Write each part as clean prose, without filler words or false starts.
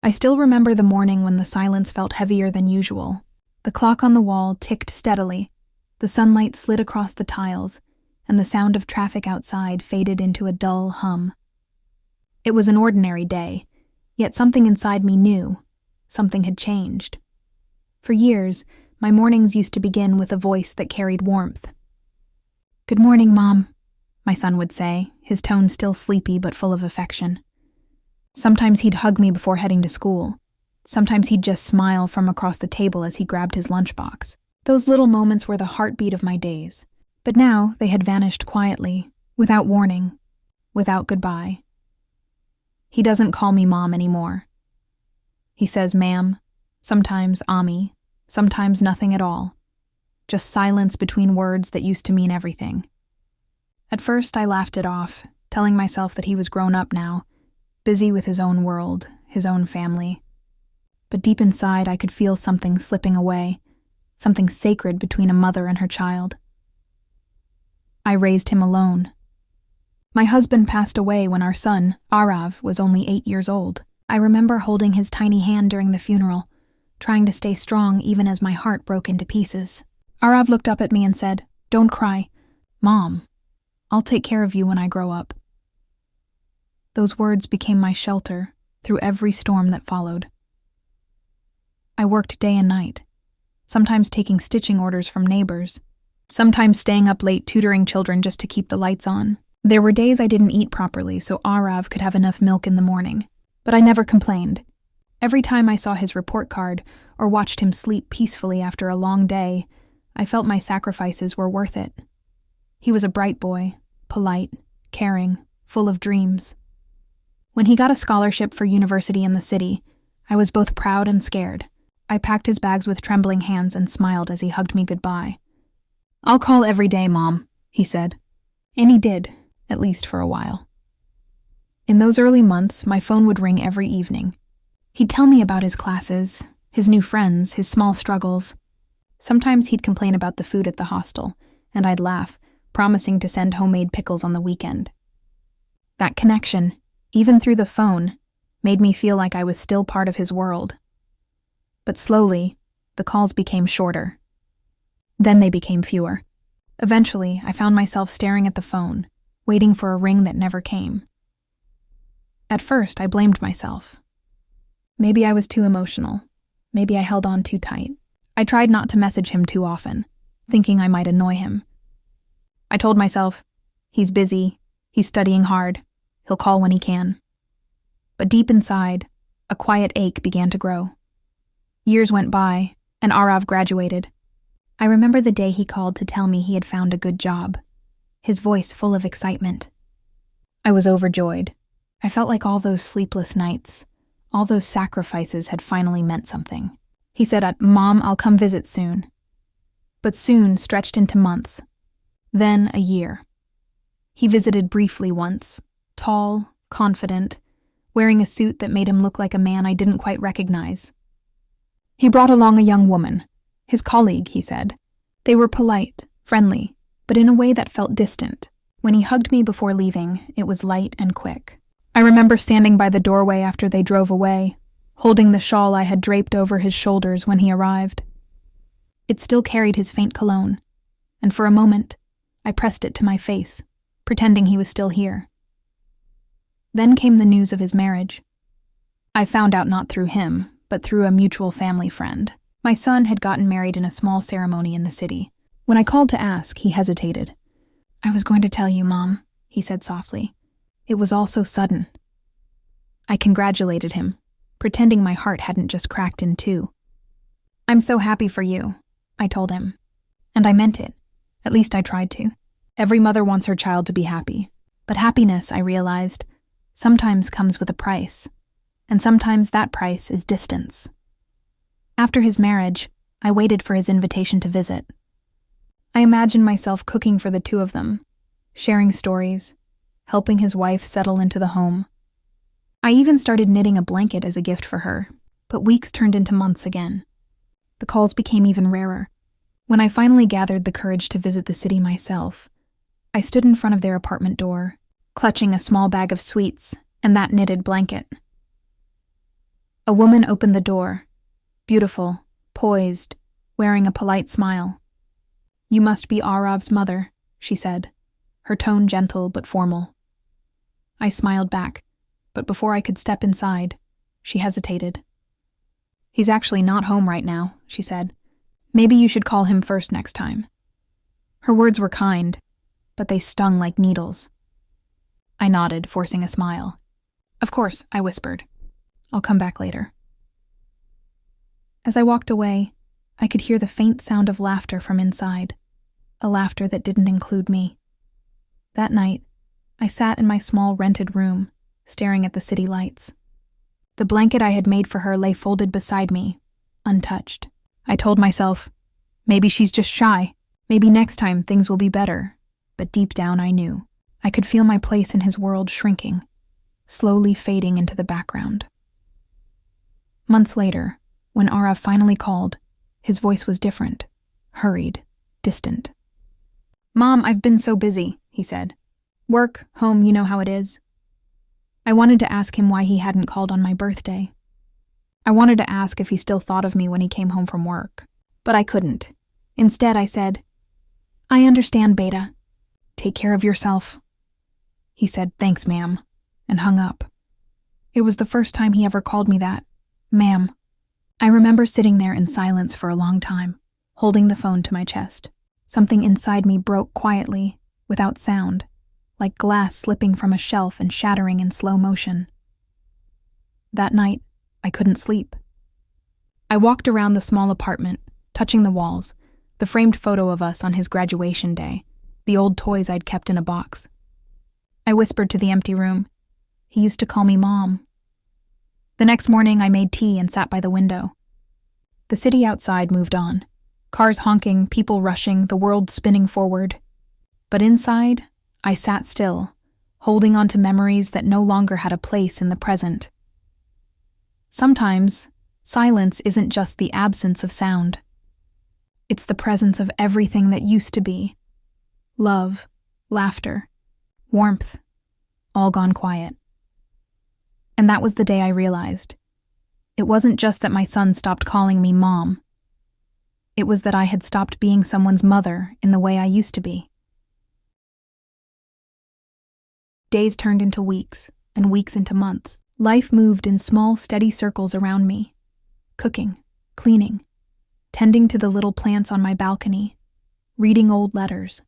I still remember the morning when the silence felt heavier than usual. The clock on the wall ticked steadily, the sunlight slid across the tiles, and the sound of traffic outside faded into a dull hum. It was an ordinary day, yet something inside me knew. Something had changed. For years, my mornings used to begin with a voice that carried warmth. "Good morning, Mom," my son would say, his tone still sleepy but full of affection. Sometimes he'd hug me before heading to school. Sometimes he'd just smile from across the table as he grabbed his lunchbox. Those little moments were the heartbeat of my days. But now they had vanished quietly, without warning, without goodbye. He doesn't call me Mom anymore. He says ma'am, sometimes Ami, sometimes nothing at all. Just silence between words that used to mean everything. At first I laughed it off, telling myself that he was grown up now, busy with his own world, his own family. But deep inside I could feel something slipping away, something sacred between a mother and her child. I raised him alone. My husband passed away when our son, Arav, was only 8 years old. I remember holding his tiny hand during the funeral, trying to stay strong even as my heart broke into pieces. Arav looked up at me and said, "Don't cry. Mom, I'll take care of you when I grow up." Those words became my shelter through every storm that followed. I worked day and night, sometimes taking stitching orders from neighbors, sometimes staying up late tutoring children just to keep the lights on. There were days I didn't eat properly so Arav could have enough milk in the morning, but I never complained. Every time I saw his report card or watched him sleep peacefully after a long day, I felt my sacrifices were worth it. He was a bright boy, polite, caring, full of dreams. When he got a scholarship for university in the city, I was both proud and scared. I packed his bags with trembling hands and smiled as he hugged me goodbye. "I'll call every day, Mom," he said. And he did, at least for a while. In those early months, my phone would ring every evening. He'd tell me about his classes, his new friends, his small struggles. Sometimes he'd complain about the food at the hostel, and I'd laugh, promising to send homemade pickles on the weekend. That connection, even through the phone, made me feel like I was still part of his world. But slowly, the calls became shorter. Then they became fewer. Eventually, I found myself staring at the phone, waiting for a ring that never came. At first, I blamed myself. Maybe I was too emotional. Maybe I held on too tight. I tried not to message him too often, thinking I might annoy him. I told myself, he's busy, he's studying hard, he'll call when he can. But deep inside, a quiet ache began to grow. Years went by, and Arav graduated. I remember the day he called to tell me he had found a good job, his voice full of excitement. I was overjoyed. I felt like all those sleepless nights, all those sacrifices had finally meant something. He said, "Mom, I'll come visit soon." But soon stretched into months, then a year. He visited briefly once, tall, confident, wearing a suit that made him look like a man I didn't quite recognize. He brought along a young woman, his colleague, he said. They were polite, friendly, but in a way that felt distant. When he hugged me before leaving, it was light and quick. I remember standing by the doorway after they drove away, holding the shawl I had draped over his shoulders when he arrived. It still carried his faint cologne, and for a moment, I pressed it to my face, pretending he was still here. Then came the news of his marriage. I found out not through him, but through a mutual family friend. My son had gotten married in a small ceremony in the city. When I called to ask, he hesitated. "I was going to tell you, Mom," he said softly. "It was all so sudden." I congratulated him, pretending my heart hadn't just cracked in two. "I'm so happy for you," I told him. And I meant it. At least I tried to. Every mother wants her child to be happy. But happiness, I realized, sometimes comes with a price. And sometimes that price is distance. After his marriage, I waited for his invitation to visit. I imagined myself cooking for the two of them, sharing stories, helping his wife settle into the home. I even started knitting a blanket as a gift for her, but weeks turned into months again. The calls became even rarer. When I finally gathered the courage to visit the city myself, I stood in front of their apartment door, clutching a small bag of sweets and that knitted blanket. A woman opened the door, beautiful, poised, wearing a polite smile. "You must be Arav's mother," she said, her tone gentle but formal. I smiled back, but before I could step inside, she hesitated. "He's actually not home right now," she said. "Maybe you should call him first next time." Her words were kind, but they stung like needles. I nodded, forcing a smile. "Of course," I whispered. "I'll come back later." As I walked away, I could hear the faint sound of laughter from inside, a laughter that didn't include me. That night, I sat in my small rented room, staring at the city lights. The blanket I had made for her lay folded beside me, untouched. I told myself, maybe she's just shy. Maybe next time things will be better. But deep down I knew. I could feel my place in his world shrinking, slowly fading into the background. Months later, when Arav finally called, his voice was different, hurried, distant. "Mom, I've been so busy," he said. "Work, home, you know how it is." I wanted to ask him why he hadn't called on my birthday. I wanted to ask if he still thought of me when he came home from work, but I couldn't. Instead, I said, "I understand, Beta. Take care of yourself." He said, "Thanks, ma'am," and hung up. It was the first time he ever called me that, ma'am. I remember sitting there in silence for a long time, holding the phone to my chest. Something inside me broke quietly, without sound, like glass slipping from a shelf and shattering in slow motion. That night, I couldn't sleep. I walked around the small apartment, touching the walls, the framed photo of us on his graduation day, the old toys I'd kept in a box. I whispered to the empty room, "He used to call me Mom." The next morning, I made tea and sat by the window. The city outside moved on, cars honking, people rushing, the world spinning forward. But inside, I sat still, holding on to memories that no longer had a place in the present. Sometimes, silence isn't just the absence of sound. It's the presence of everything that used to be. Love, laughter, warmth, all gone quiet. And that was the day I realized. It wasn't just that my son stopped calling me Mom. It was that I had stopped being someone's mother in the way I used to be. Days turned into weeks, and weeks into months. Life moved in small, steady circles around me. Cooking, cleaning, tending to the little plants on my balcony, reading old letters.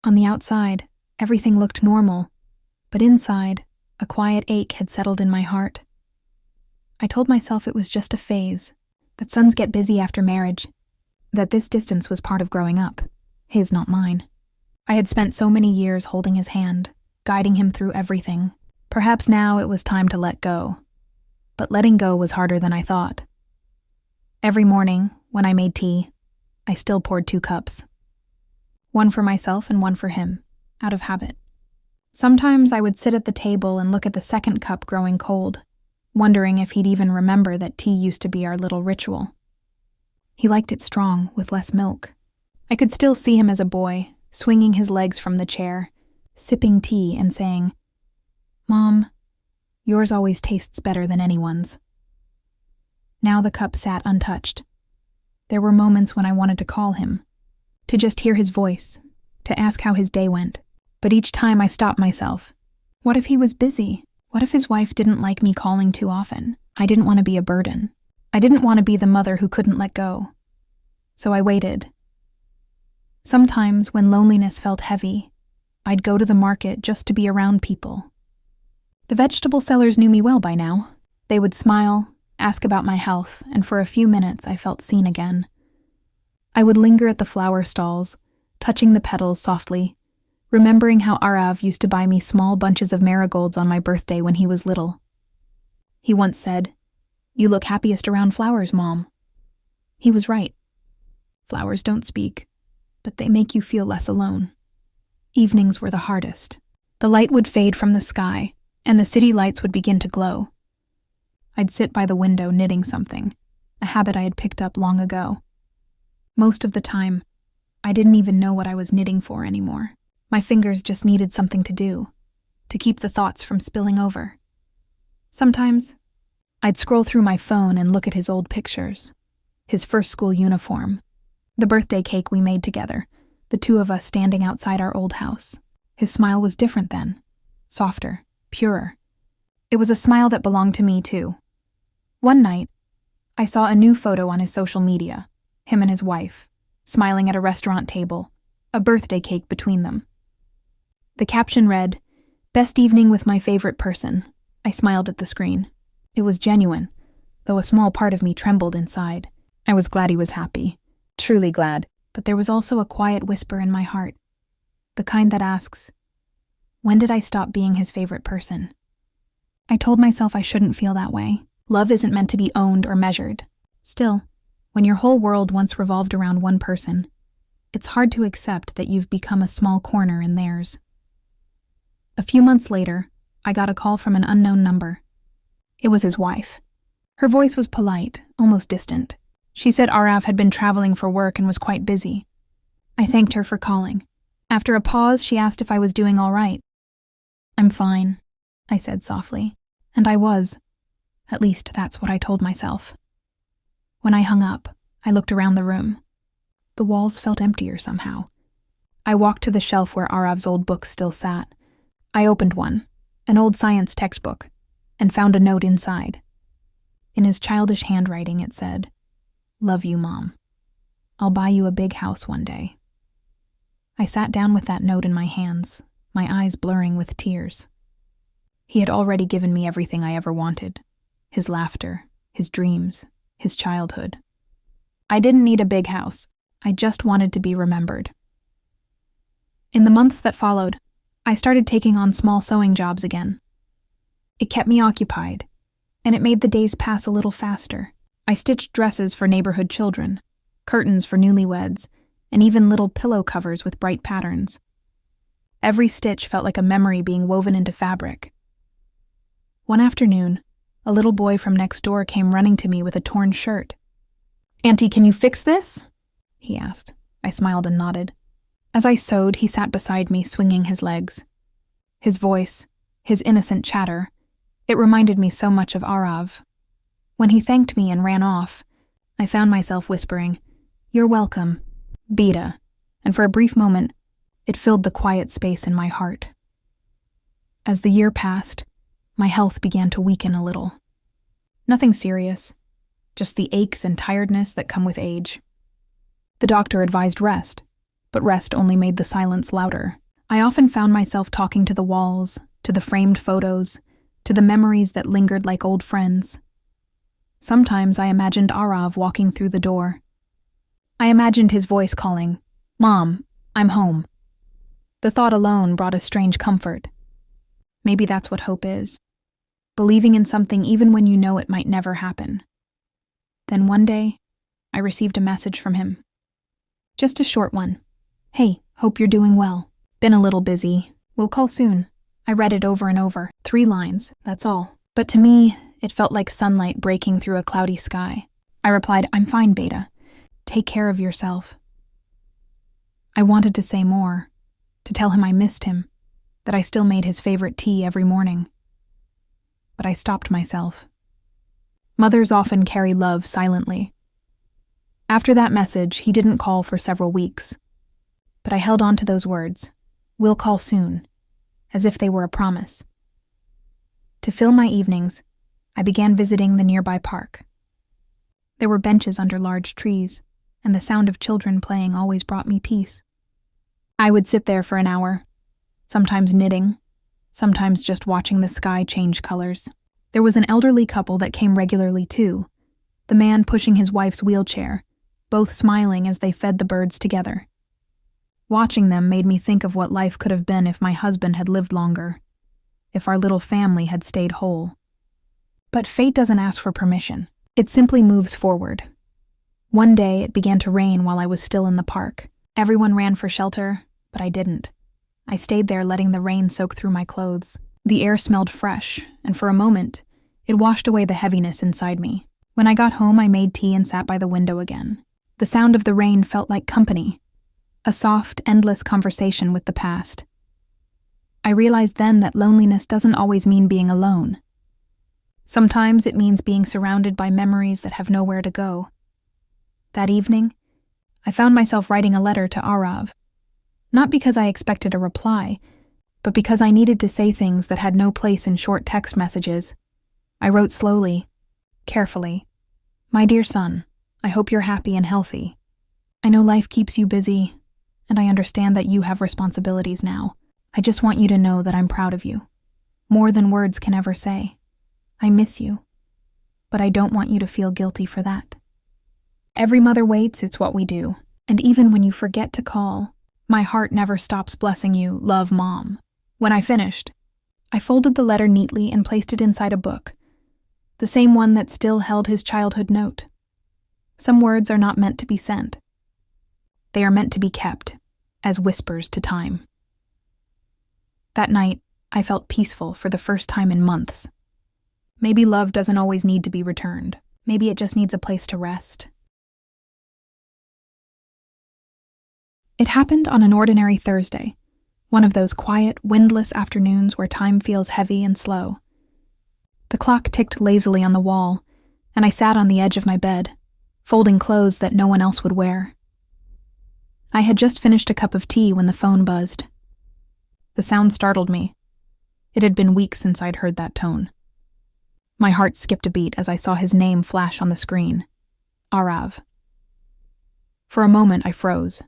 On the outside, everything looked normal, but inside, a quiet ache had settled in my heart. I told myself it was just a phase, that sons get busy after marriage, that this distance was part of growing up, his, not mine. I had spent so many years holding his hand, guiding him through everything. Perhaps now it was time to let go. But letting go was harder than I thought. Every morning, when I made tea, I still poured 2 cups. One for myself and one for him, out of habit. Sometimes I would sit at the table and look at the second cup growing cold, wondering if he'd even remember that tea used to be our little ritual. He liked it strong, with less milk. I could still see him as a boy, swinging his legs from the chair, sipping tea and saying, "Mom, yours always tastes better than anyone's." Now the cup sat untouched. There were moments when I wanted to call him, to just hear his voice, to ask how his day went. But each time I stopped myself. What if he was busy? What if his wife didn't like me calling too often? I didn't want to be a burden. I didn't want to be the mother who couldn't let go. So I waited. Sometimes, when loneliness felt heavy, I'd go to the market just to be around people. The vegetable sellers knew me well by now. They would smile, ask about my health, and for a few minutes I felt seen again. I would linger at the flower stalls, touching the petals softly, remembering how Arav used to buy me small bunches of marigolds on my birthday when he was little. He once said, "You look happiest around flowers, Mom." He was right. Flowers don't speak, but they make you feel less alone. Evenings were the hardest. The light would fade from the sky, and the city lights would begin to glow. I'd sit by the window knitting something, a habit I had picked up long ago. Most of the time, I didn't even know what I was knitting for anymore. My fingers just needed something to do, to keep the thoughts from spilling over. Sometimes, I'd scroll through my phone and look at his old pictures. His first school uniform. The birthday cake we made together. The two of us standing outside our old house. His smile was different then. Softer. Purer. It was a smile that belonged to me too. One night, I saw a new photo on his social media. Him and his wife, smiling at a restaurant table. A birthday cake between them. The caption read, "Best evening with my favorite person." I smiled at the screen. It was genuine, though a small part of me trembled inside. I was glad he was happy. Truly glad. But there was also a quiet whisper in my heart. The kind that asks, when did I stop being his favorite person? I told myself I shouldn't feel that way. Love isn't meant to be owned or measured. Still, when your whole world once revolved around one person, it's hard to accept that you've become a small corner in theirs. A few months later, I got a call from an unknown number. It was his wife. Her voice was polite, almost distant. She said Arav had been traveling for work and was quite busy. I thanked her for calling. After a pause, she asked if I was doing all right. "I'm fine," I said softly. And I was. At least that's what I told myself. When I hung up, I looked around the room. The walls felt emptier somehow. I walked to the shelf where Arav's old books still sat. I opened one, an old science textbook, and found a note inside. In his childish handwriting it said, "Love you, Mom. I'll buy you a big house one day." I sat down with that note in my hands, my eyes blurring with tears. He had already given me everything I ever wanted. His laughter, his dreams, his childhood. I didn't need a big house. I just wanted to be remembered. In the months that followed, I started taking on small sewing jobs again. It kept me occupied, and it made the days pass a little faster. I stitched dresses for neighborhood children, curtains for newlyweds, and even little pillow covers with bright patterns. Every stitch felt like a memory being woven into fabric. One afternoon, a little boy from next door came running to me with a torn shirt. "Auntie, can you fix this?" he asked. I smiled and nodded. As I sewed, he sat beside me, swinging his legs. His voice, his innocent chatter, it reminded me so much of Arav. When he thanked me and ran off, I found myself whispering, "You're welcome, Beta," and for a brief moment, it filled the quiet space in my heart. As the year passed, my health began to weaken a little. Nothing serious, just the aches and tiredness that come with age. The doctor advised rest, but rest only made the silence louder. I often found myself talking to the walls, to the framed photos, to the memories that lingered like old friends. Sometimes I imagined Arav walking through the door. I imagined his voice calling, "Mom, I'm home." The thought alone brought a strange comfort. Maybe that's what hope is. Believing in something even when you know it might never happen. Then one day, I received a message from him. Just a short one. "Hey, hope you're doing well. Been a little busy. We'll call soon." I read it over and over. 3 lines, that's all. But to me, it felt like sunlight breaking through a cloudy sky. I replied, "I'm fine, Beta. Take care of yourself." I wanted to say more, to tell him I missed him, that I still made his favorite tea every morning. But I stopped myself. Mothers often carry love silently. After that message, he didn't call for several weeks. But I held on to those words, "We'll call soon," as if they were a promise. To fill my evenings, I began visiting the nearby park. There were benches under large trees, and the sound of children playing always brought me peace. I would sit there for an hour, sometimes knitting, sometimes just watching the sky change colors. There was an elderly couple that came regularly too, the man pushing his wife's wheelchair, both smiling as they fed the birds together. Watching them made me think of what life could have been if my husband had lived longer, if our little family had stayed whole. But fate doesn't ask for permission. It simply moves forward. One day it began to rain while I was still in the park. Everyone ran for shelter, but I didn't. I stayed there letting the rain soak through my clothes. The air smelled fresh, and for a moment, it washed away the heaviness inside me. When I got home, I made tea and sat by the window again. The sound of the rain felt like company, a soft, endless conversation with the past. I realized then that loneliness doesn't always mean being alone. Sometimes it means being surrounded by memories that have nowhere to go. That evening, I found myself writing a letter to Arav. Not because I expected a reply, but because I needed to say things that had no place in short text messages. I wrote slowly, carefully. My dear son, I hope you're happy and healthy. I know life keeps you busy, and I understand that you have responsibilities now. I just want you to know that I'm proud of you. More than words can ever say. I miss you, but I don't want you to feel guilty for that. Every mother waits, it's what we do. And even when you forget to call, my heart never stops blessing you, love, Mom. When I finished, I folded the letter neatly and placed it inside a book, the same one that still held his childhood note. Some words are not meant to be sent. They are meant to be kept, as whispers to time. That night, I felt peaceful for the first time in months. Maybe love doesn't always need to be returned. Maybe it just needs a place to rest. It happened on an ordinary Thursday, one of those quiet, windless afternoons where time feels heavy and slow. The clock ticked lazily on the wall, and I sat on the edge of my bed, folding clothes that no one else would wear. I had just finished a cup of tea when the phone buzzed. The sound startled me. It had been weeks since I'd heard that tone. My heart skipped a beat as I saw his name flash on the screen. Arav. For a moment, I froze.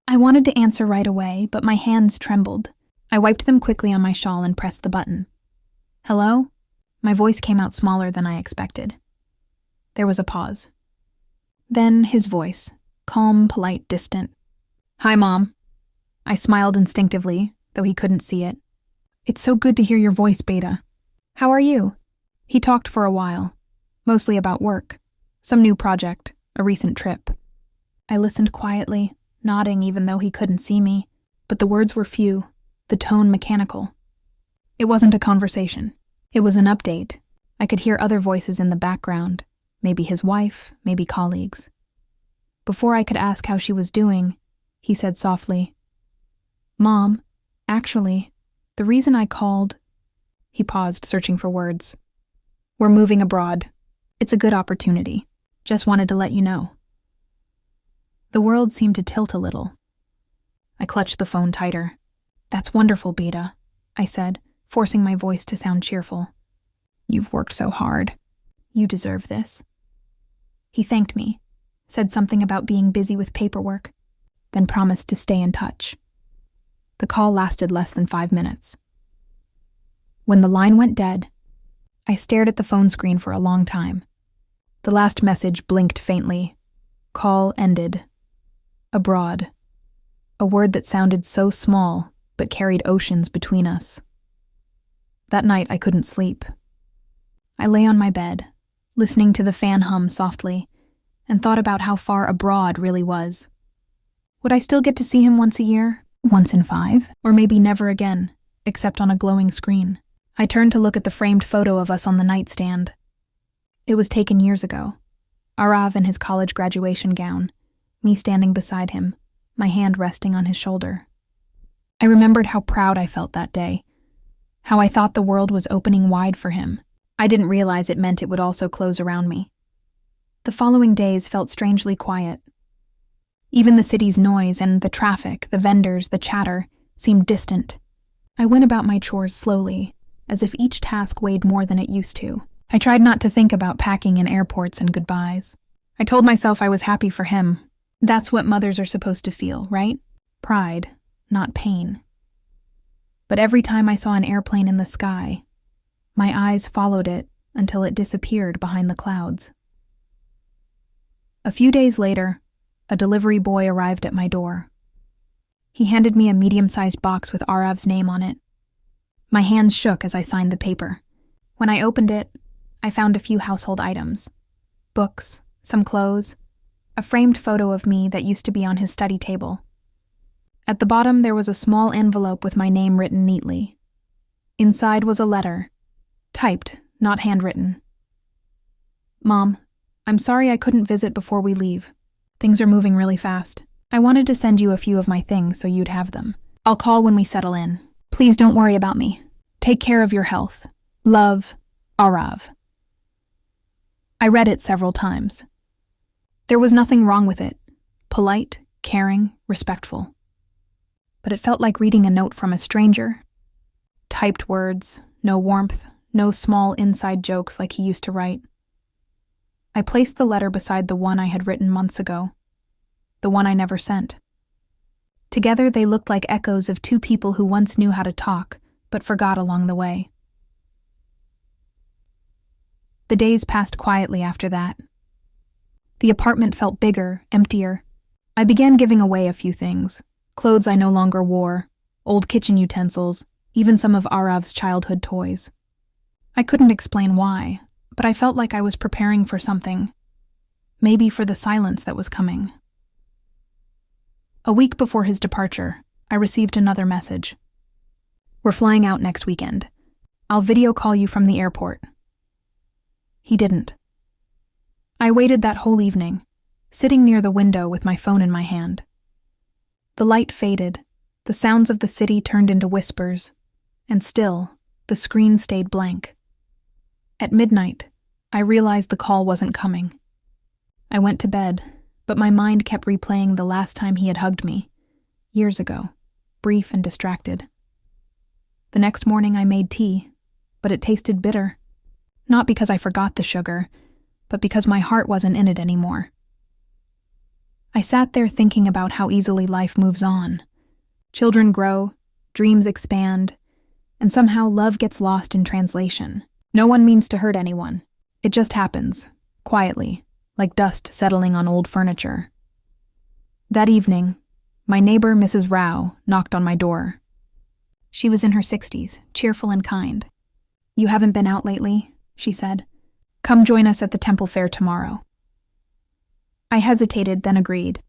I wanted to answer right away, but my hands trembled. I wiped them quickly on my shawl and pressed the button. Hello? My voice came out smaller than I expected. There was a pause. Then his voice, calm, polite, distant. Hi, Mom. I smiled instinctively, though he couldn't see it. It's so good to hear your voice, Beta. How are you? He talked for a while, mostly about work, some new project, a recent trip. I listened quietly, nodding even though he couldn't see me, but the words were few, the tone mechanical. It wasn't a conversation. It was an update. I could hear other voices in the background, maybe his wife, maybe colleagues. Before I could ask how she was doing, he said softly, Mom, actually, the reason I called... He paused, searching for words. We're moving abroad. It's a good opportunity. Just wanted to let you know. The world seemed to tilt a little. I clutched the phone tighter. That's wonderful, Beta, I said, forcing my voice to sound cheerful. You've worked so hard. You deserve this. He thanked me, said something about being busy with paperwork, then promised to stay in touch. The call lasted less than 5 minutes. When the line went dead, I stared at the phone screen for a long time. The last message blinked faintly. Call ended. Abroad. A word that sounded so small, but carried oceans between us. That night I couldn't sleep. I lay on my bed, listening to the fan hum softly, and thought about how far abroad really was. Would I still get to see him once a year? Once in 5? Or maybe never again, except on a glowing screen? I turned to look at the framed photo of us on the nightstand. It was taken years ago. Arav in his college graduation gown, me standing beside him, my hand resting on his shoulder. I remembered how proud I felt that day, how I thought the world was opening wide for him. I didn't realize it meant it would also close around me. The following days felt strangely quiet. Even the city's noise and the traffic, the vendors, the chatter, seemed distant. I went about my chores slowly, as if each task weighed more than it used to. I tried not to think about packing in airports and goodbyes. I told myself I was happy for him. That's what mothers are supposed to feel, right? Pride, not pain. But every time I saw an airplane in the sky, my eyes followed it until it disappeared behind the clouds. A few days later, a delivery boy arrived at my door. He handed me a medium-sized box with Arav's name on it. My hands shook as I signed the paper. When I opened it, I found a few household items. Books, some clothes, a framed photo of me that used to be on his study table. At the bottom there was a small envelope with my name written neatly. Inside was a letter, typed, not handwritten. Mom, I'm sorry I couldn't visit before we leave. Things are moving really fast. I wanted to send you a few of my things so you'd have them. I'll call when we settle in. Please don't worry about me. Take care of your health. Love, Arav. I read it several times. There was nothing wrong with it. Polite, caring, respectful. But it felt like reading a note from a stranger. Typed words, no warmth, no small inside jokes like he used to write. I placed the letter beside the one I had written months ago, the one I never sent. Together they looked like echoes of two people who once knew how to talk, but forgot along the way. The days passed quietly after that. The apartment felt bigger, emptier. I began giving away a few things. Clothes I no longer wore, old kitchen utensils, even some of Arav's childhood toys. I couldn't explain why, but I felt like I was preparing for something. Maybe for the silence that was coming. A week before his departure, I received another message. "We're flying out next weekend. I'll video call you from the airport." He didn't. I waited that whole evening, sitting near the window with my phone in my hand. The light faded, the sounds of the city turned into whispers, and still, the screen stayed blank. At midnight, I realized the call wasn't coming. I went to bed, but my mind kept replaying the last time he had hugged me, years ago, brief and distracted. The next morning I made tea, but it tasted bitter. Not because I forgot the sugar, but because my heart wasn't in it anymore. I sat there thinking about how easily life moves on. Children grow, dreams expand, and somehow love gets lost in translation. No one means to hurt anyone. It just happens, quietly, like dust settling on old furniture. That evening, my neighbor, Mrs. Rao, knocked on my door. She was in her 60s, cheerful and kind. "You haven't been out lately," she said. "Come join us at the temple fair tomorrow." I hesitated, then agreed.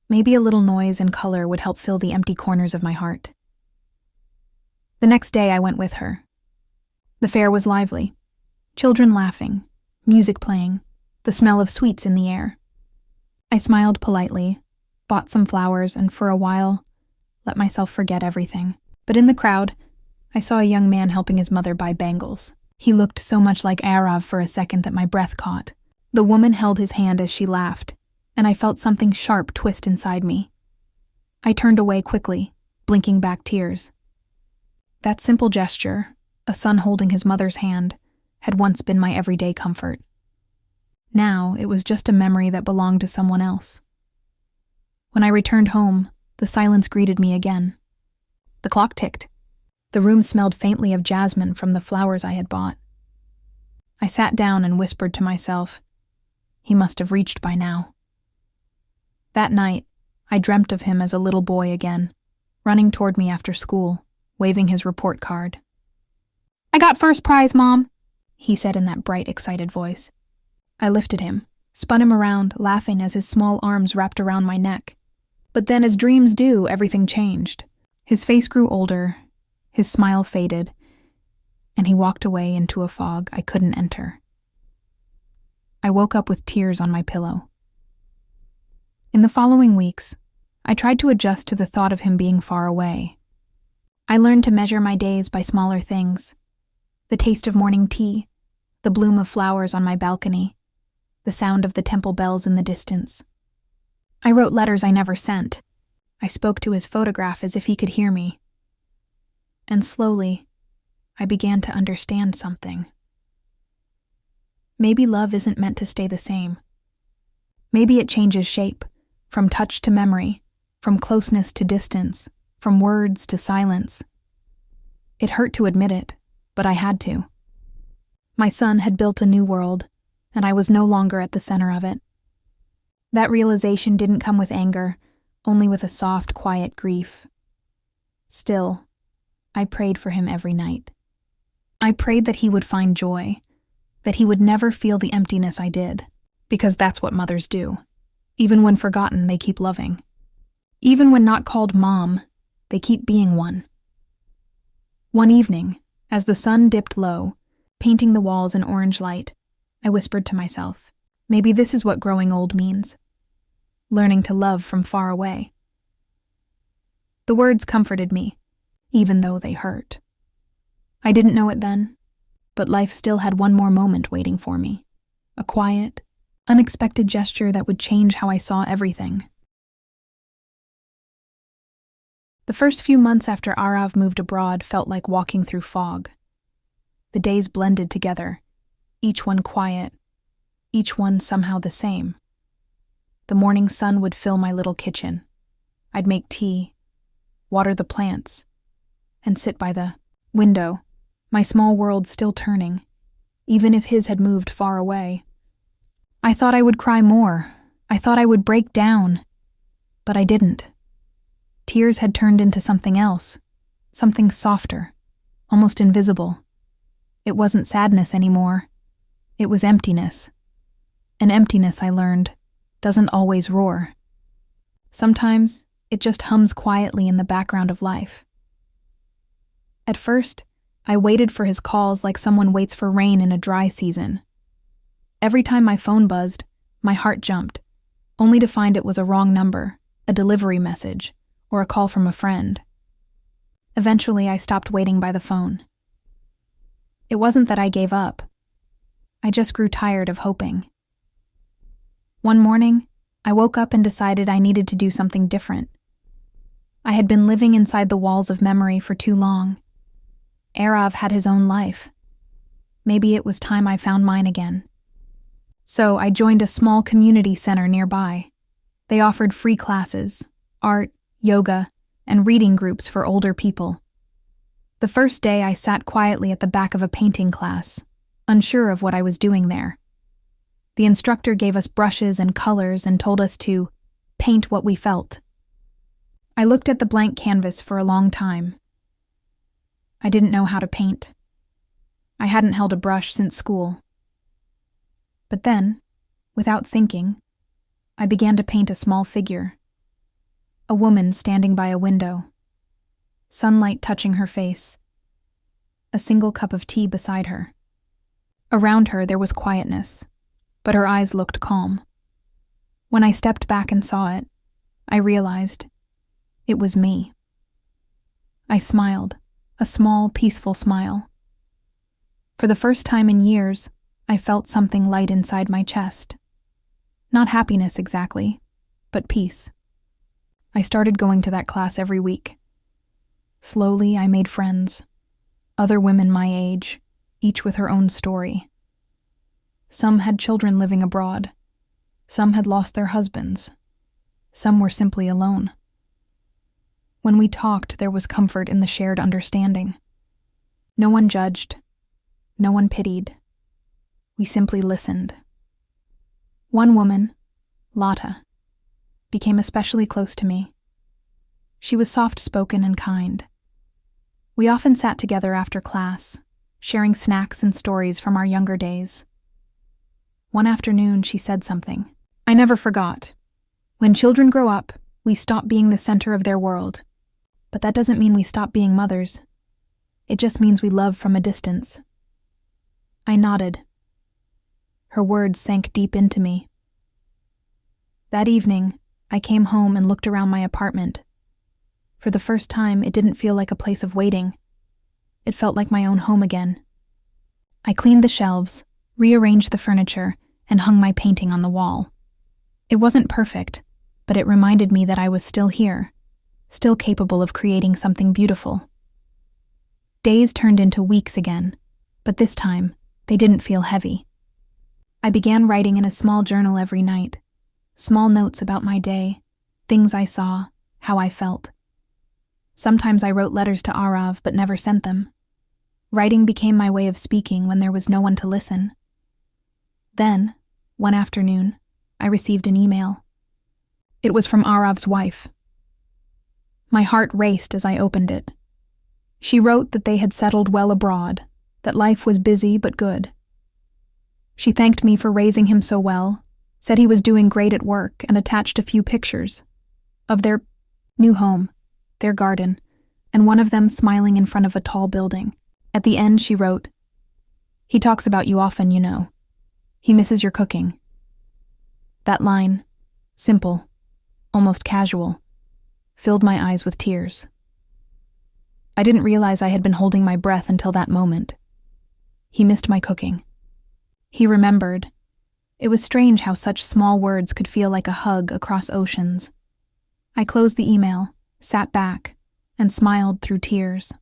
Maybe a little noise and color would help fill the empty corners of my heart. The next day I went with her. The fair was lively. Children laughing, music playing, the smell of sweets in the air. I smiled politely, bought some flowers, and for a while, let myself forget everything. But in the crowd, I saw a young man helping his mother buy bangles. He looked so much like Arav for a second that my breath caught. The woman held his hand as she laughed, and I felt something sharp twist inside me. I turned away quickly, blinking back tears. That simple gesture, a son holding his mother's hand, had once been my everyday comfort. Now it was just a memory that belonged to someone else. When I returned home, the silence greeted me again. The clock ticked. The room smelled faintly of jasmine from the flowers I had bought. I sat down and whispered to myself, he must have reached by now. That night, I dreamt of him as a little boy again, running toward me after school, waving his report card. "I got first prize, Mom," he said in that bright, excited voice. I lifted him, spun him around, laughing as his small arms wrapped around my neck. But then, as dreams do, everything changed. His face grew older, his smile faded, and he walked away into a fog I couldn't enter. I woke up with tears on my pillow. In the following weeks, I tried to adjust to the thought of him being far away. I learned to measure my days by smaller things. The taste of morning tea, the bloom of flowers on my balcony, the sound of the temple bells in the distance. I wrote letters I never sent. I spoke to his photograph as if he could hear me. And slowly, I began to understand something. Maybe love isn't meant to stay the same. Maybe it changes shape, from touch to memory, from closeness to distance, from words to silence. It hurt to admit it, but I had to. My son had built a new world, and I was no longer at the center of it. That realization didn't come with anger, only with a soft, quiet grief. Still, I prayed for him every night. I prayed that he would find joy, that he would never feel the emptiness I did, because that's what mothers do. Even when forgotten, they keep loving. Even when not called Mom, they keep being one. One evening, as the sun dipped low, painting the walls in orange light, I whispered to myself, maybe this is what growing old means. Learning to love from far away. The words comforted me, even though they hurt. I didn't know it then, but life still had one more moment waiting for me. A quiet, unexpected gesture that would change how I saw everything. The first few months after Arav moved abroad felt like walking through fog. The days blended together, each one quiet, each one somehow the same. The morning sun would fill my little kitchen. I'd make tea, water the plants, and sit by the window, my small world still turning, even if his had moved far away. I thought I would cry more. I thought I would break down. But I didn't. Tears had turned into something else, something softer, almost invisible. It wasn't sadness anymore. It was emptiness. And emptiness, I learned, doesn't always roar. Sometimes it just hums quietly in the background of life. At first, I waited for his calls like someone waits for rain in a dry season. Every time my phone buzzed, my heart jumped, only to find it was a wrong number, a delivery message, or a call from a friend. Eventually, I stopped waiting by the phone. It wasn't that I gave up. I just grew tired of hoping. One morning, I woke up and decided I needed to do something different. I had been living inside the walls of memory for too long. Arav had his own life. Maybe it was time I found mine again. So I joined a small community center nearby. They offered free classes, art, yoga, and reading groups for older people. The first day I sat quietly at the back of a painting class, unsure of what I was doing there. The instructor gave us brushes and colors and told us to paint what we felt. I looked at the blank canvas for a long time. I didn't know how to paint. I hadn't held a brush since school. But then, without thinking, I began to paint a small figure. A woman standing by a window, sunlight touching her face, a single cup of tea beside her. Around her there was quietness, but her eyes looked calm. When I stepped back and saw it, I realized it was me. I smiled, a small, peaceful smile. For the first time in years, I felt something light inside my chest. Not happiness exactly, but peace. I started going to that class every week. Slowly, I made friends. Other women my age, each with her own story. Some had children living abroad. Some had lost their husbands. Some were simply alone. When we talked, there was comfort in the shared understanding. No one judged. No one pitied. We simply listened. One woman, Lata, became especially close to me. She was soft-spoken and kind. We often sat together after class, sharing snacks and stories from our younger days. One afternoon, she said something I never forgot. When children grow up, we stop being the center of their world. But that doesn't mean we stop being mothers. It just means we love from a distance. I nodded. Her words sank deep into me. That evening, I came home and looked around my apartment. For the first time, it didn't feel like a place of waiting. It felt like my own home again. I cleaned the shelves, rearranged the furniture, and hung my painting on the wall. It wasn't perfect, but it reminded me that I was still here, still capable of creating something beautiful. Days turned into weeks again, but this time, they didn't feel heavy. I began writing in a small journal every night, small notes about my day, things I saw, how I felt. Sometimes I wrote letters to Arav but never sent them. Writing became my way of speaking when there was no one to listen. Then, one afternoon, I received an email. It was from Arav's wife. My heart raced as I opened it. She wrote that they had settled well abroad, that life was busy but good. She thanked me for raising him so well, said he was doing great at work, and attached a few pictures of their new home, their garden, and one of them smiling in front of a tall building. At the end, she wrote, "He talks about you often, you know. He misses your cooking." That line, simple, almost casual, filled my eyes with tears. I didn't realize I had been holding my breath until that moment. He missed my cooking. He remembered. It was strange how such small words could feel like a hug across oceans. I closed the email, sat back, and smiled through tears.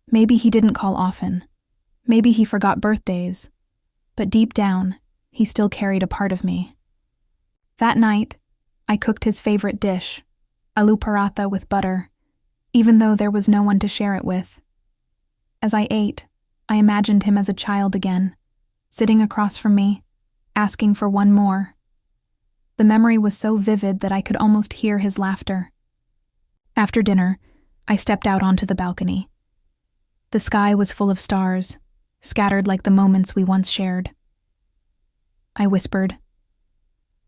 Maybe he didn't call often. Maybe he forgot birthdays. But deep down, he still carried a part of me. That night, I cooked his favorite dish, aloo paratha with butter, even though there was no one to share it with. As I ate, I imagined him as a child again, sitting across from me, asking for one more. The memory was so vivid that I could almost hear his laughter. After dinner, I stepped out onto the balcony. The sky was full of stars, scattered like the moments we once shared. I whispered,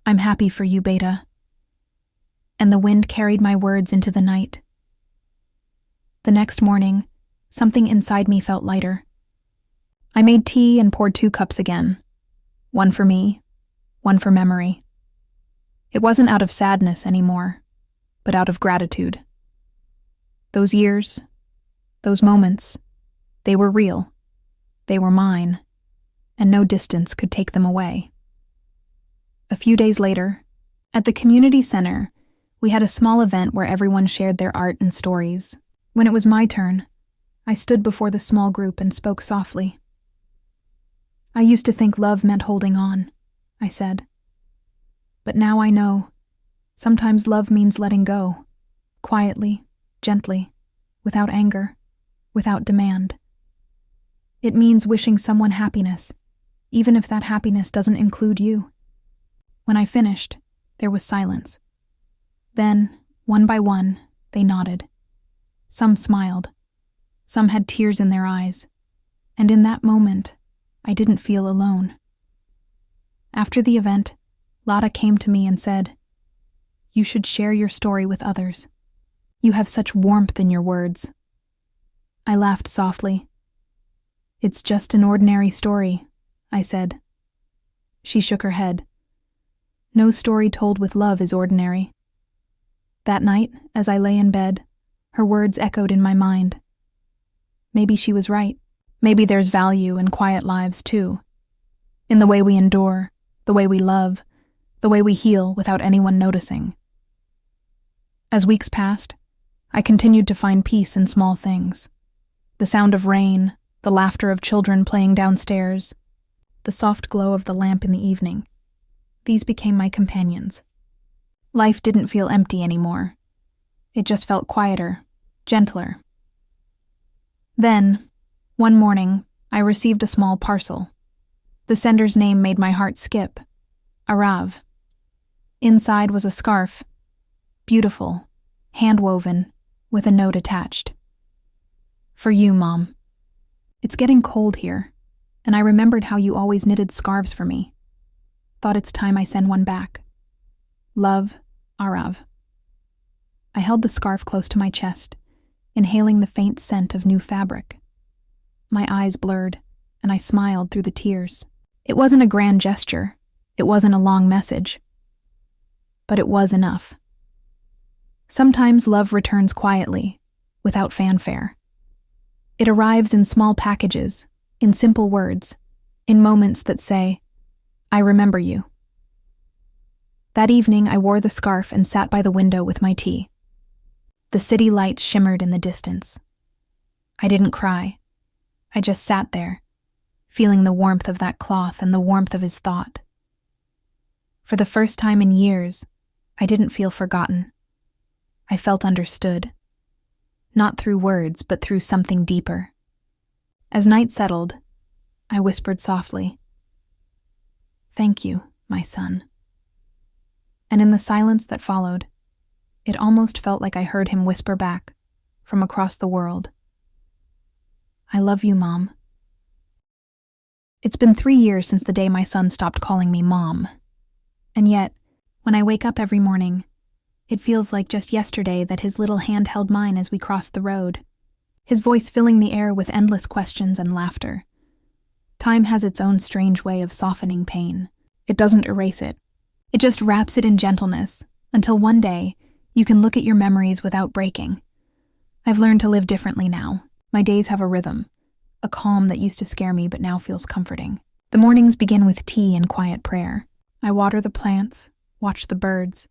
"I'm happy for you, Beta." And the wind carried my words into the night. The next morning, something inside me felt lighter. I made tea and poured 2 cups again. One for me, one for memory. It wasn't out of sadness anymore, but out of gratitude. Those years, those moments, they were real. They were mine, and no distance could take them away. A few days later, at the community center, we had a small event where everyone shared their art and stories. When it was my turn, I stood before the small group and spoke softly. "I used to think love meant holding on," I said. "But now I know. Sometimes love means letting go, quietly, gently, without anger, without demand. It means wishing someone happiness, even if that happiness doesn't include you." When I finished, there was silence. Then, one by one, they nodded. Some smiled. Some had tears in their eyes. And in that moment, I didn't feel alone. After the event, Lada came to me and said, "You should share your story with others. You have such warmth in your words." I laughed softly. "It's just an ordinary story," I said. She shook her head. "No story told with love is ordinary." That night, as I lay in bed, her words echoed in my mind. Maybe she was right. Maybe there's value in quiet lives too. In the way we endure, the way we love, the way we heal without anyone noticing. As weeks passed, I continued to find peace in small things. The sound of rain, the laughter of children playing downstairs, the soft glow of the lamp in the evening. These became my companions. Life didn't feel empty anymore. It just felt quieter, gentler. Then, one morning, I received a small parcel. The sender's name made my heart skip. Arav. Inside was a scarf. Beautiful, hand-woven, with a note attached. "For you, Mom. It's getting cold here, and I remembered how you always knitted scarves for me. Thought it's time I send one back. Love, Arav." I held the scarf close to my chest, inhaling the faint scent of new fabric. My eyes blurred, and I smiled through the tears. It wasn't a grand gesture. It wasn't a long message. But it was enough. Sometimes love returns quietly, without fanfare. It arrives in small packages, in simple words, in moments that say, "I remember you." That evening, I wore the scarf and sat by the window with my tea. The city lights shimmered in the distance. I didn't cry. I just sat there, feeling the warmth of that cloth and the warmth of his thought. For the first time in years, I didn't feel forgotten. I felt understood. Not through words, but through something deeper. As night settled, I whispered softly, "Thank you, my son." And in the silence that followed, it almost felt like I heard him whisper back, from across the world, "I love you, Mom." It's been 3 years since the day my son stopped calling me Mom. And yet, when I wake up every morning, it feels like just yesterday that his little hand held mine as we crossed the road, his voice filling the air with endless questions and laughter. Time has its own strange way of softening pain. It doesn't erase it. It just wraps it in gentleness, until one day, you can look at your memories without breaking. I've learned to live differently now. My days have a rhythm. a calm that used to scare me but now feels comforting. The mornings begin with tea and quiet prayer. I water the plants, watch the birds,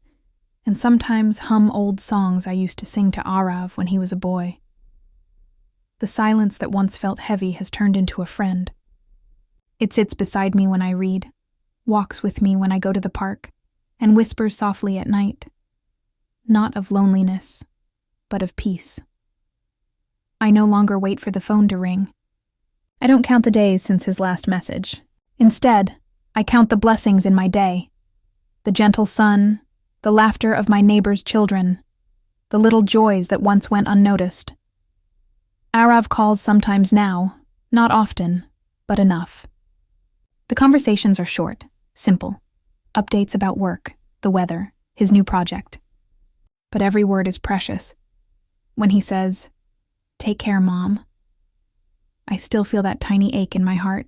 and sometimes hum old songs I used to sing to Arav when he was a boy. The silence that once felt heavy has turned into a friend. It sits beside me when I read, walks with me when I go to the park, and whispers softly at night. Not of loneliness, but of peace. I no longer wait for the phone to ring. I don't count the days since his last message. Instead, I count the blessings in my day. The gentle sun, the laughter of my neighbor's children, the little joys that once went unnoticed. Arav calls sometimes now, not often, but enough. The conversations are short, simple. Updates about work, the weather, his new project. But every word is precious. When he says, "Take care, Mom," I still feel that tiny ache in my heart.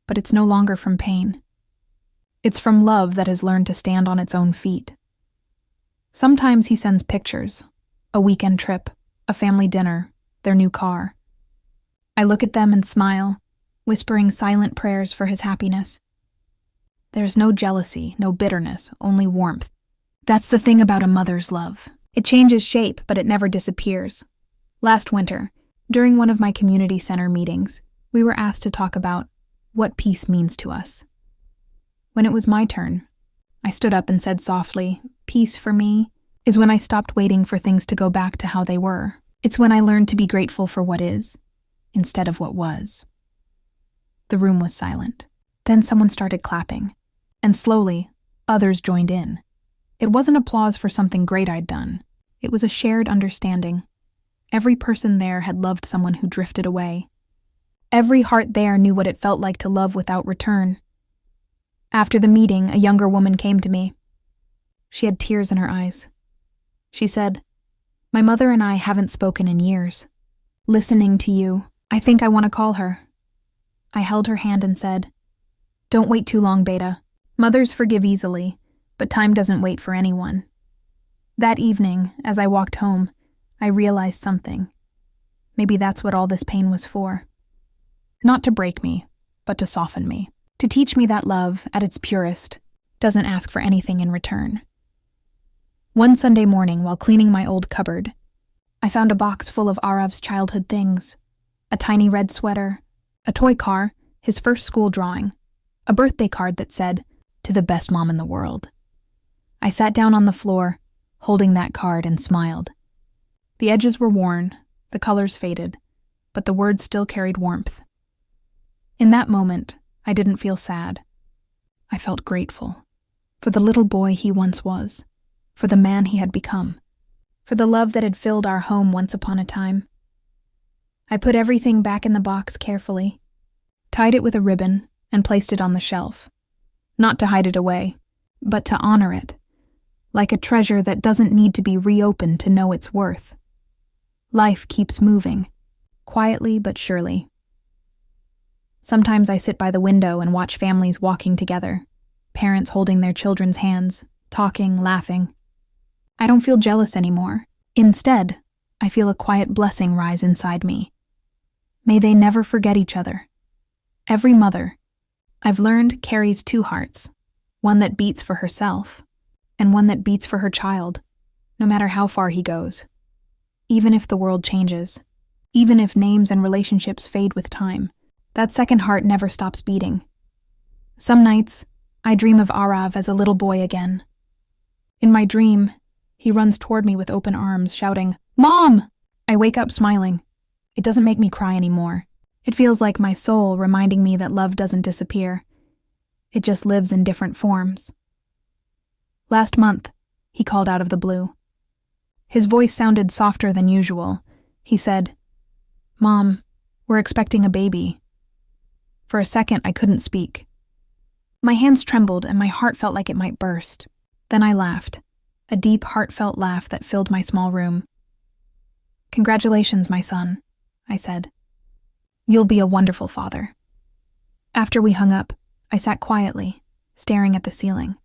But it's no longer from pain. It's from love that has learned to stand on its own feet. Sometimes he sends pictures, a weekend trip, a family dinner, their new car. I look at them and smile, whispering silent prayers for his happiness. There's no jealousy, no bitterness, only warmth. That's the thing about a mother's love. It changes shape, but it never disappears. Last winter, during one of my community center meetings, we were asked to talk about what peace means to us. When it was my turn, I stood up and said softly, "Peace for me is when I stopped waiting for things to go back to how they were. It's when I learned to be grateful for what is, instead of what was." The room was silent. Then someone started clapping, and slowly, others joined in. It wasn't applause for something great I'd done. It was a shared understanding. Every person there had loved someone who drifted away. Every heart there knew what it felt like to love without return. After the meeting, a younger woman came to me. She had tears in her eyes. She said, "My mother and I haven't spoken in years. Listening to you, I think I want to call her." I held her hand and said, "Don't wait too long, Beta. Mothers forgive easily, but time doesn't wait for anyone." That evening, as I walked home, I realized something. Maybe that's what all this pain was for. Not to break me, but to soften me. To teach me that love, at its purest, doesn't ask for anything in return. One Sunday morning, while cleaning my old cupboard, I found a box full of Arav's childhood things. A tiny red sweater, a toy car, his first school drawing, a birthday card that said, "To the best mom in the world." I sat down on the floor, holding that card, and smiled. The edges were worn, the colors faded, but the words still carried warmth. In that moment, I didn't feel sad. I felt grateful for the little boy he once was, for the man he had become, for the love that had filled our home once upon a time. I put everything back in the box carefully, tied it with a ribbon, and placed it on the shelf. Not to hide it away, but to honor it, like a treasure that doesn't need to be reopened to know its worth. Life keeps moving, quietly but surely. Sometimes I sit by the window and watch families walking together, parents holding their children's hands, talking, laughing. I don't feel jealous anymore. Instead, I feel a quiet blessing rise inside me. May they never forget each other. Every mother, I've learned, carries two hearts, one that beats for herself, and one that beats for her child, no matter how far he goes. Even if the world changes, even if names and relationships fade with time, that second heart never stops beating. Some nights, I dream of Arav as a little boy again. In my dream, he runs toward me with open arms, shouting, "Mom!" I wake up smiling. It doesn't make me cry anymore. It feels like my soul reminding me that love doesn't disappear. It just lives in different forms. Last month, he called out of the blue. His voice sounded softer than usual. He said, "Mom, we're expecting a baby." For a second, I couldn't speak. My hands trembled and my heart felt like it might burst. Then I laughed, a deep, heartfelt laugh that filled my small room. "Congratulations, my son," I said. "You'll be a wonderful father." After we hung up, I sat quietly, staring at the ceiling.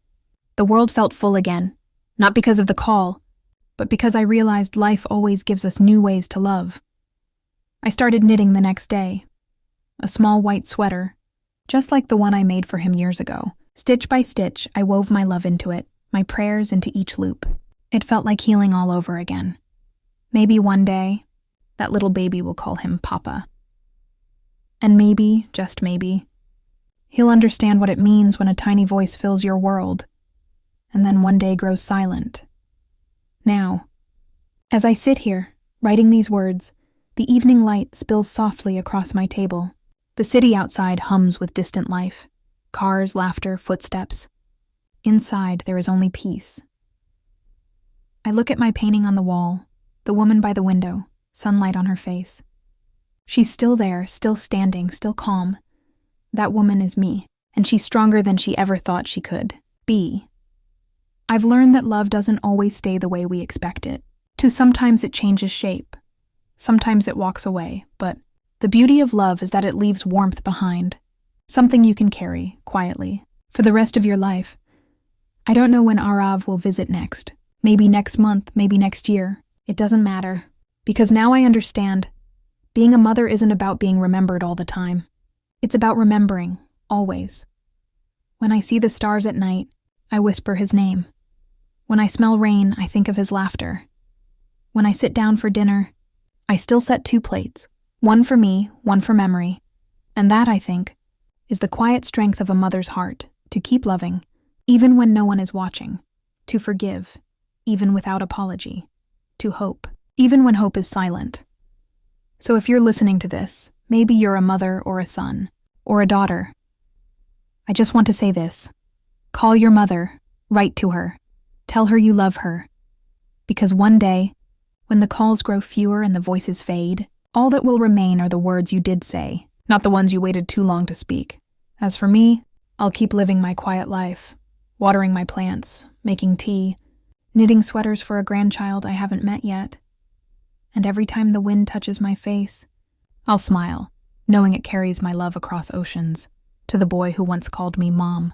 The world felt full again, not because of the call, but because I realized life always gives us new ways to love. I started knitting the next day, a small white sweater, just like the one I made for him years ago. Stitch by stitch, I wove my love into it, my prayers into each loop. It felt like healing all over again. Maybe one day, that little baby will call him Papa. And maybe, just maybe, he'll understand what it means when a tiny voice fills your world, and then one day grows silent. Now, as I sit here, writing these words, the evening light spills softly across my table. The city outside hums with distant life. Cars, laughter, footsteps. Inside, there is only peace. I look at my painting on the wall, the woman by the window, sunlight on her face. She's still there, still standing, still calm. That woman is me, and she's stronger than she ever thought she could be. I've learned that love doesn't always stay the way we expect it. Sometimes it changes shape. Sometimes it walks away, but the beauty of love is that it leaves warmth behind. Something you can carry, quietly, for the rest of your life. I don't know when Arav will visit next. Maybe next month, maybe next year. It doesn't matter. Because now I understand. Being a mother isn't about being remembered all the time. It's about remembering, always. When I see the stars at night, I whisper his name. When I smell rain, I think of his laughter. When I sit down for dinner, I still set 2 plates, one for me, one for memory. And that, I think, is the quiet strength of a mother's heart, to keep loving, even when no one is watching, to forgive, even without apology, to hope, even when hope is silent. So if you're listening to this, maybe you're a mother or a son, or a daughter. I just want to say this. Call your mother, write to her, tell her you love her. Because one day, when the calls grow fewer and the voices fade, all that will remain are the words you did say, not the ones you waited too long to speak. As for me, I'll keep living my quiet life, watering my plants, making tea, knitting sweaters for a grandchild I haven't met yet. And every time the wind touches my face, I'll smile, knowing it carries my love across oceans, to the boy who once called me Mom.